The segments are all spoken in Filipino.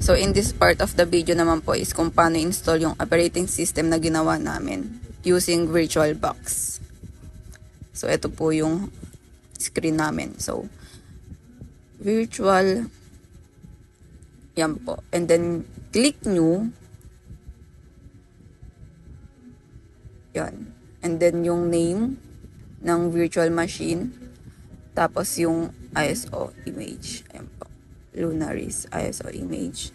So in this part of the video naman po is kung paano install yung operating system na ginawa namin using VirtualBox. So ito po yung screen namin. So virtual, yan po. And then click new. Yan. And then yung name ng virtual machine. Tapos yung ISO image. Ayan po. Lunaris ISO image.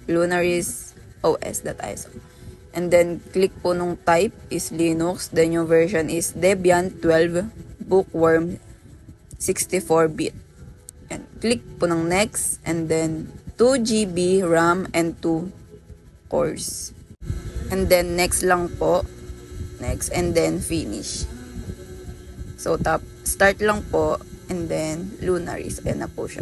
Lunaris OS.iso. And then click po nung type is Linux. Then yung version is Debian 12 Bookworm 64-bit. And click po ng next. And then 2 GB RAM and 2 cores. And then next lang po. Next and then finish. So start lang po and then Lunaris. Ayan na po siya.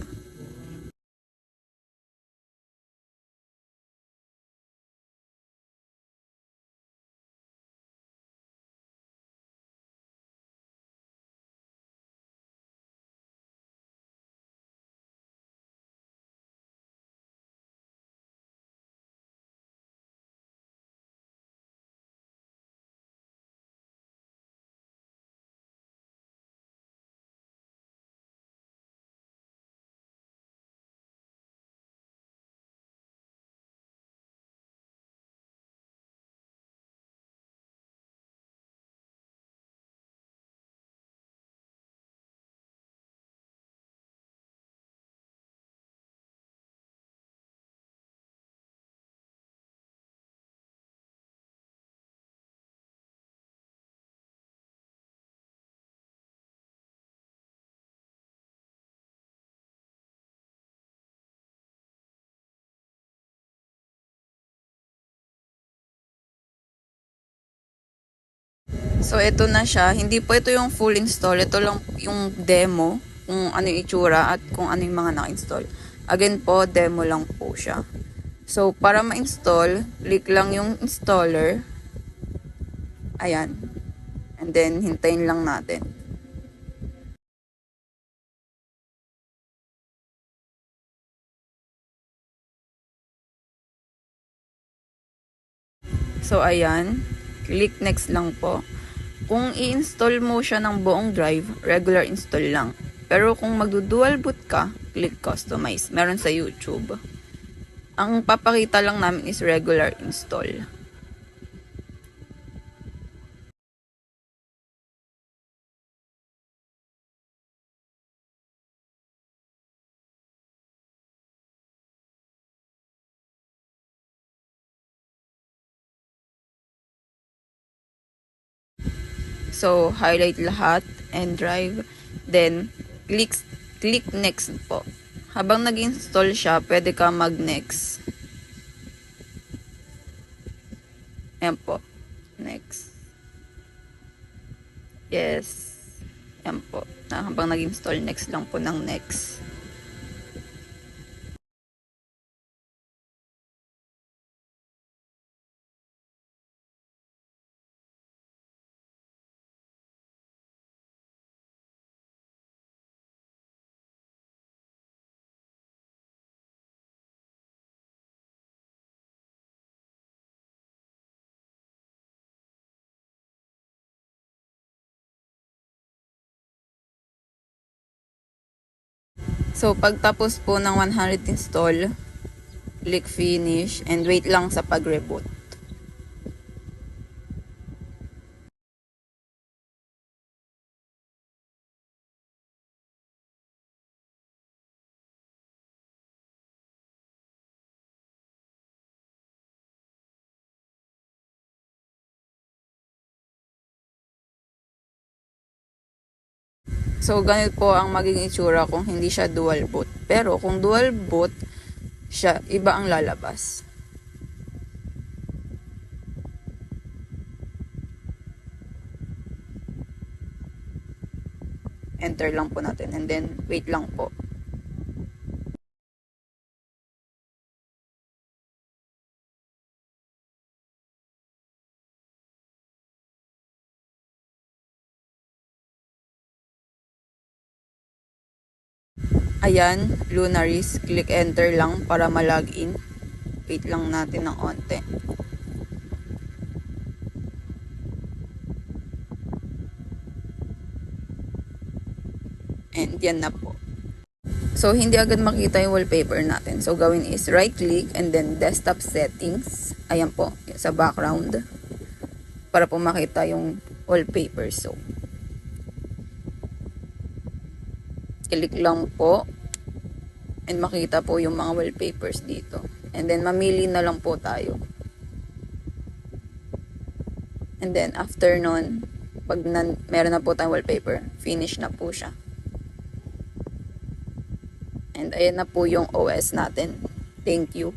So, ito na siya. Hindi po ito yung full install. Ito lang yung demo kung ano yung itsura at kung ano yung mga naka-install. Again po, demo lang po siya. So, para ma-install, click lang yung installer. Ayan. And then, hintayin lang natin. So, ayan. Click next lang po. Kung i-install mo siya ng buong drive, regular install lang. Pero kung magdu-dual boot ka, click customize. Meron sa YouTube. Ang papakita lang namin is regular install. So, highlight lahat and drive. Then, click next po. Habang nag-install siya, pwede ka mag-next. Ayan po. Next. Yes. Ayan po. Habang nag-install, next lang po ng next. So, pagtapos po ng 100 install, click finish and wait lang sa pag-reboot. So, ganito po ang magiging itsura kung hindi siya dual boot. Pero, kung dual boot siya, iba ang lalabas. Enter lang po natin and then wait lang po. Ayan, Lunaries. Click enter lang para ma-login. Wait lang natin ng onte. And yan na po. So, hindi agad makita yung wallpaper natin. So, gawin is right click and then desktop settings. Ayan po, sa background. Para po makita yung wallpaper. So, click lang po. And makita po yung mga wallpapers dito. And then, mamili na lang po tayo. And then, after nun, pag meron na po tayong wallpaper, finish na po siya. And ayan na po yung OS natin. Thank you.